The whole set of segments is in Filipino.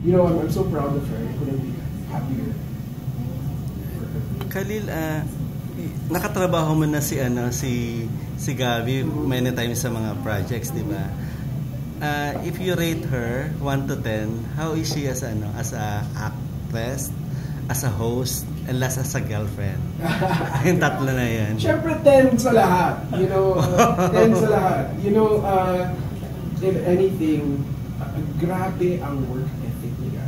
You know, I'm so proud of her. I couldn't be happier. Khalil, nakatrabaho mo na si Gabby many times sa mga projects, di ba? If you rate her 1 to 10, how is she as a actress, as a host, and last as a girlfriend? Yung tatlo na yan. Siyempre 10 sa lahat. You know, 10 sa lahat. You know, if anything, grabe ang work ethic niya.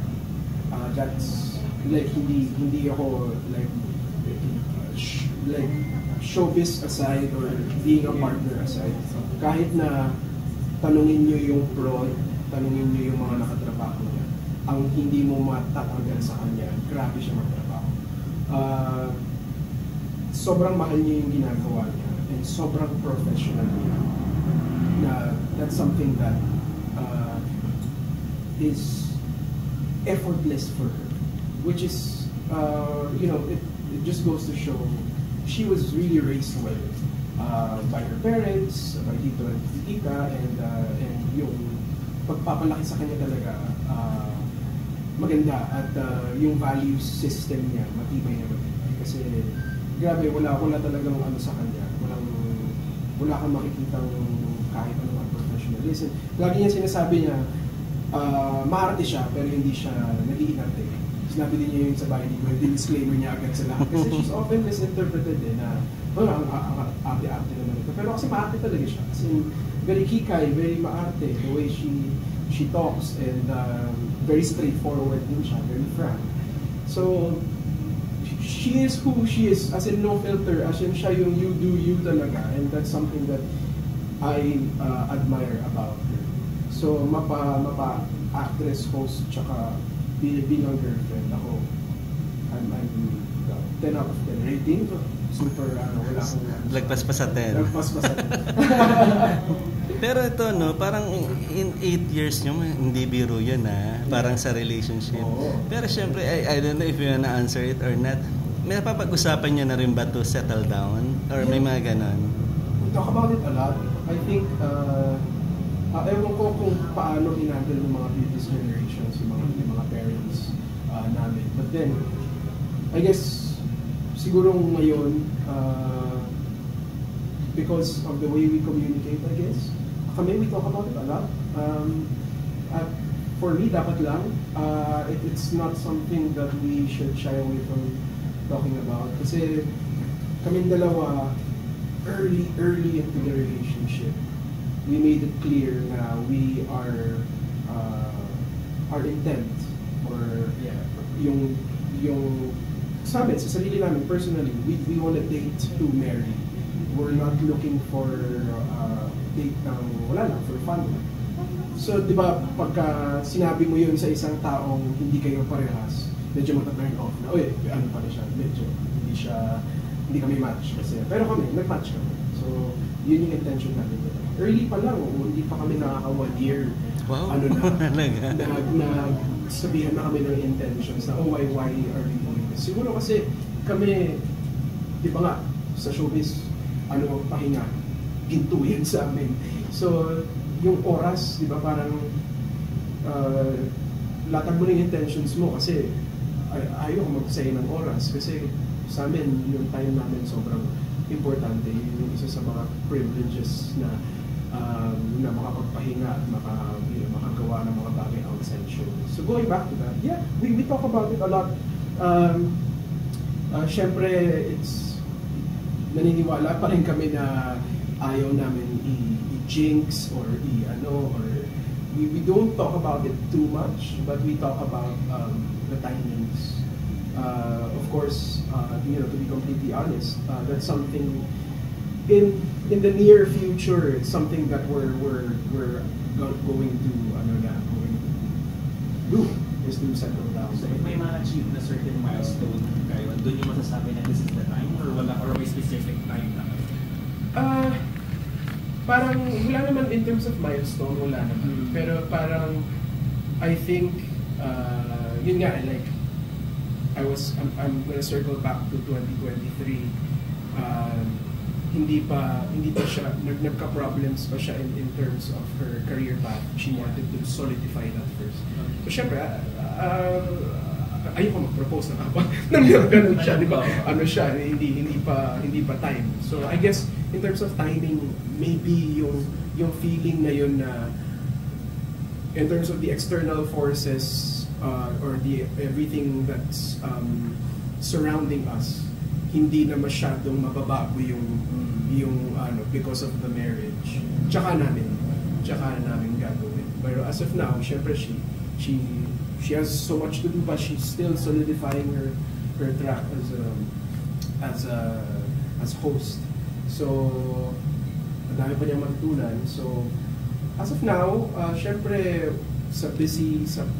That's like hindi ako like showbiz aside or being a partner aside. Kahit na tanungin niyo yung plot, tanungin niyo yung mga nakatrabaho niya, ang hindi mo matatanggal sa kanya, grabe siya magtrabaho. Sobrang mahal niya yung ginagawa niya and sobrang professional niya. Na that's something that is effortless for her, which is you know, it just goes to show she was really raised well by her parents, by Tito and Tita, and yung pagpapalaki sa kanya talaga maganda, at yung value system niya matibay na matibay. Kasi grabe, wala talagang ano sa kanya, wala kang makikitang kahit anong professionalism. Lagi niya sinasabi niya, maarte siya pero hindi siya nag-iinarte. Sinabi din niya yung sa bahay, disclaimer niya agad sa lahat. Kasi she's often misinterpreted na ang arte-arte naman ito. Pero kasi maarte talaga siya. Kasi very kikay, very maarte. The way she talks, and very straightforward din siya, very frank. So, she is who she is, as in no filter, as in siya yung you do you talaga. And that's something that I admire about her. So, actress, host, tsaka bilang girlfriend ako, I'm 10 out of 10 rating. Super, wala akong lagpas pa sa 10. Lagpas pa sa 10. Pero ito, no, parang in 8 years nyo, hindi biro yun, parang sa relationship. Oo. Pero syempre, I don't know if you wanna answer it or not. May napapag-usapan nyo na rin ba to settle down? Or may mga ganon? We talk about it a lot. I think, ewan ko kung paano hinandle ng mga previous generations, yung mga parents namin. But then, I guess, siguro ngayon, because of the way we communicate, I guess, we talk about it a lot. For me, dapat lang, it's not something that we should shy away from talking about. Kasi kaming dalawa, early into the relationship, we made it clear na we are our intent, or yung sa amin, sa sarili namin personally, we want to date to marry. We're not looking for date ng wala lang, for fun. So, di ba, pagka sinabi mo yun sa isang taong hindi kayo parehas, medyo mata-turn off na, uy, ano pala siya, medyo hindi kami match kasi. Pero kami, nag-match kami. So, yun yung intention namin. Early pa lang, hindi pa kami nakaka 1 year. Wow. Sabihan na kami ng intentions na, why are we doing this? Siguro kasi kami, di ba nga, sa showbiz, pahinga, ginto yan sa amin. So, yung oras, di ba, parang latag mo ng intentions mo kasi ayaw ko mag-say ng oras kasi sa amin, yung time namin sobrang importante. Yung isa sa mga privileges na makapagpahinga at makagawa ng mga bagay outside show. So going back to that, yeah, we talk about it a lot. Syempre, naniniwala pa rin kami na ayaw namin i-jinx or we don't talk about it too much, but we talk about the timings. Of course, to be completely honest, that's something in the near future. It's something that we're going to do, is to settle down. So if may ma-achieve na certain milestone kayo, doon yung masasabi na this is the time, or may specific time na? Parang wala naman in terms of milestone, wala naman. Pero parang I think yun nga, like I'm gonna circle back to 2023. Hindi pa siya nagka-problems pa siya in terms of her career path. She wanted to solidify that first. So syempre, ayoko mag-propose na habang ganun siya, di ba? Ano siya, hindi pa time. So I guess in terms of timing, maybe yung feeling na yun na in terms of the external forces or the everything that's surrounding us, hindi na masyadong mababago yung ano because of the marriage. Tsaka namin gagawin. Pero as of now, syempre she has so much to do, but she's still solidifying her track as host. So ang dami pa niyang matutunan. So as of now, syempre sa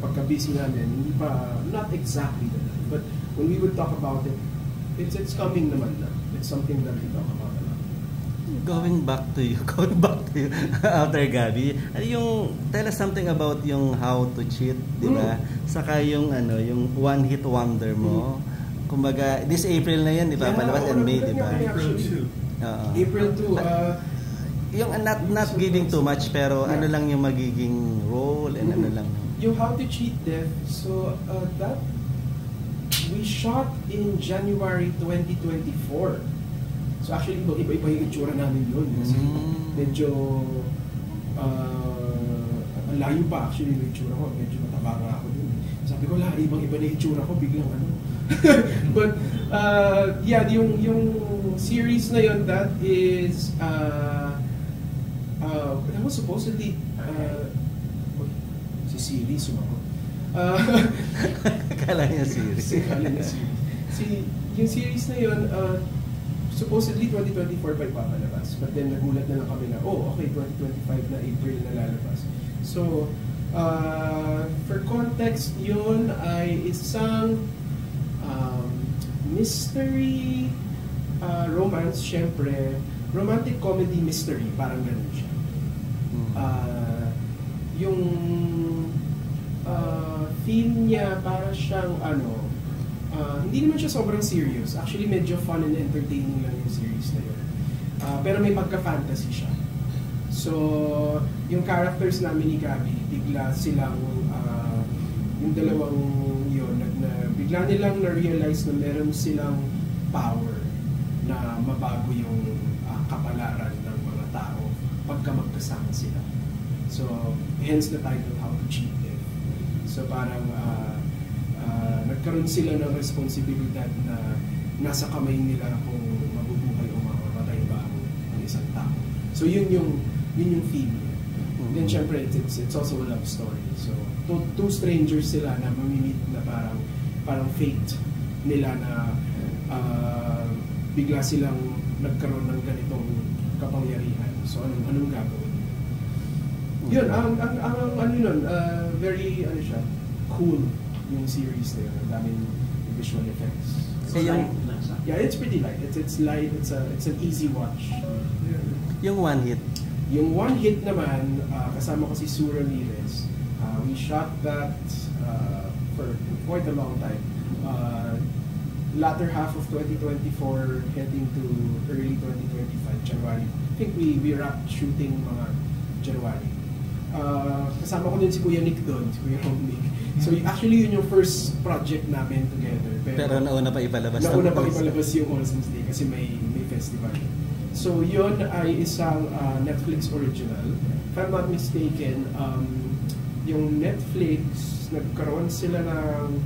pagka-busy namin, hindi pa, not exactly that, but when we would talk about it, it's coming naman na. It's something that we talk about a lot. Going back to you after Gabby, tell us something about yung How to Cheat, di ba? Saka yung yung one hit wonder mo. Kumbaga, this April na yan, di ba? Palabas and May, di ba? April 2. April 2. Yung not giving too much, pero ano lang yung magiging role and ano lang. Yung How to Cheat Death, so that we shot in January 2024. So actually, iba-iba yung itsura namin yun. Kasi medyo layo pa actually yung itsura ko. Medyo mataba nga ako dun. Sabi ko, ibang-iba na itsura ko, biglang ano. But yeah, yung series na yun, that is that was supposedly si Siri sumagot. Kala niya series. Yung series na yun, supposedly 2024 pa ipapalabas. But then nagulat na lang kami na, okay, 2025 na April na lalabas. So, for context, yun ay isang mystery, romance, syempre, romantic comedy mystery, parang ganun siya. Yung theme niya para siyang hindi naman siya sobrang serious. Actually, medyo fun and entertaining lang yung series na yun. Pero may pagka-fantasy siya. So, yung characters namin ni Gabby, bigla silang, yung dalawang yun, bigla nilang na-realize na meron silang power na mabago yung kapalaran ng mga tao pagka magkasama sila. So, hence the title, How to Cheat Death. So, parang nagkaroon sila ng responsibilidad na nasa kamay nila kung mabubuhay o mamamatay ba ang isang tao. So, yun yung theme niya. Then, syempre, it's also a love story. So, two strangers sila na mamimit na parang fate nila na bigla silang nagkaroon ng ganitong kapangyarihan. So, anong gagawin? Yun, very, siya, cool yung series na yun. Ang daming visual effects. So, yeah, it's pretty light. It's light, it's an easy watch. Yung one hit? Yung one hit naman, kasama ko si Sue Ramirez. We shot that for quite a long time. Latter half of 2024, heading to early 2025, January. I think we wrapped shooting mga January. Kasama ko din si Kuya Nick doon, si Kuya Nick. So actually yun yung first project namin together. Pero nauna pa ipalabas. Nauna pa ipalabas yung All Saints Day kasi may festival. So yun ay isang Netflix original. If I'm not mistaken, yung Netflix, nagkaroon sila ng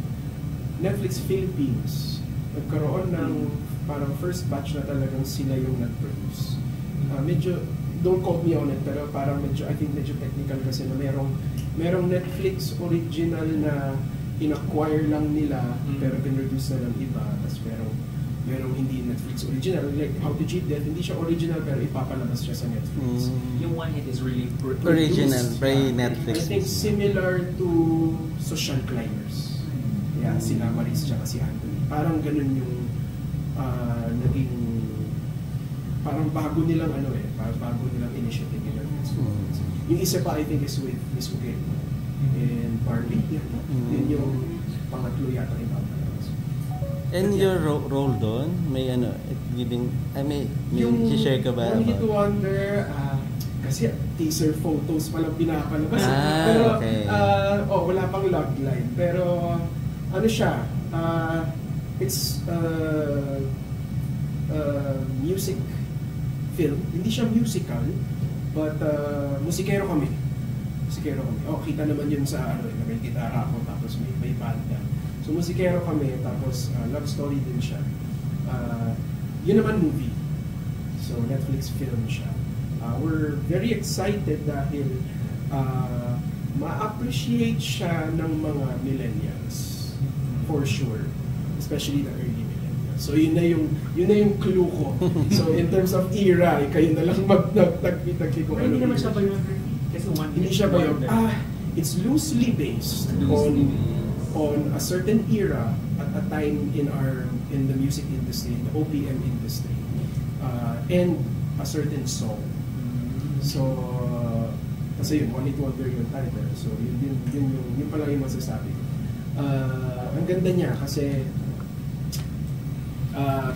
Netflix Philippines. Nagkaroon ng parang first batch na talagang sila yung nag-produce. Medyo, don't quote me on it, pero parang medyo, I think medyo technical kasi na merong Netflix original na in-acquire lang nila, pero pinroduce na ng iba. Tapos merong hindi Netflix original. Like How to Cheat Death, hindi siya original pero ipapalabas siya sa Netflix. Yung one hit is really original by Netflix. I think similar to Social Climbers. Yeah, sila Maris tsaka si Anthony. Parang ganun yung naging parang bago nilang bago nilang initiative nila. Yung isa pa I think is with Miss Ugel and Barbie. Yun yung pangatlo yata ipapalabas. And your role doon, may giving, may share ka ba? Yung One Hit Wonder, kasi teaser photos pa lang pinapalabas. Ah, Pero, okay. wala pang logline. Pero, ano siya, it's music film. Hindi siya musical, but musikero kami. Kita naman yun sa may gitara ako, tapos may banda. So musikero kami, tapos love story din siya. Yun naman movie. So Netflix film siya. We're very excited dahil ma-appreciate siya ng mga millennials. For sure. Especially the early millennials. So yun na yung clue ko. So in terms of era, kayo na lang nagtagpi kung Pero ano. hindi naman siya biography. Kasi Hindi siya biography. It's loosely based on a certain era at a time in the music industry, in the OPM industry, and a certain song. So, kasi yun, One Hit Wonder yung title. So, yun pala yung masasabi ko. Ang ganda niya kasi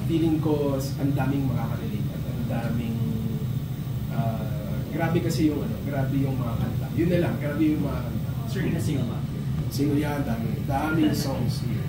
feeling ko ang daming makaka-relate at ang daming grabe kasi grabe yung mga kanta. Yun na lang, grabe yung mga kanta. Sure, na single ba? Single yan, daming songs here.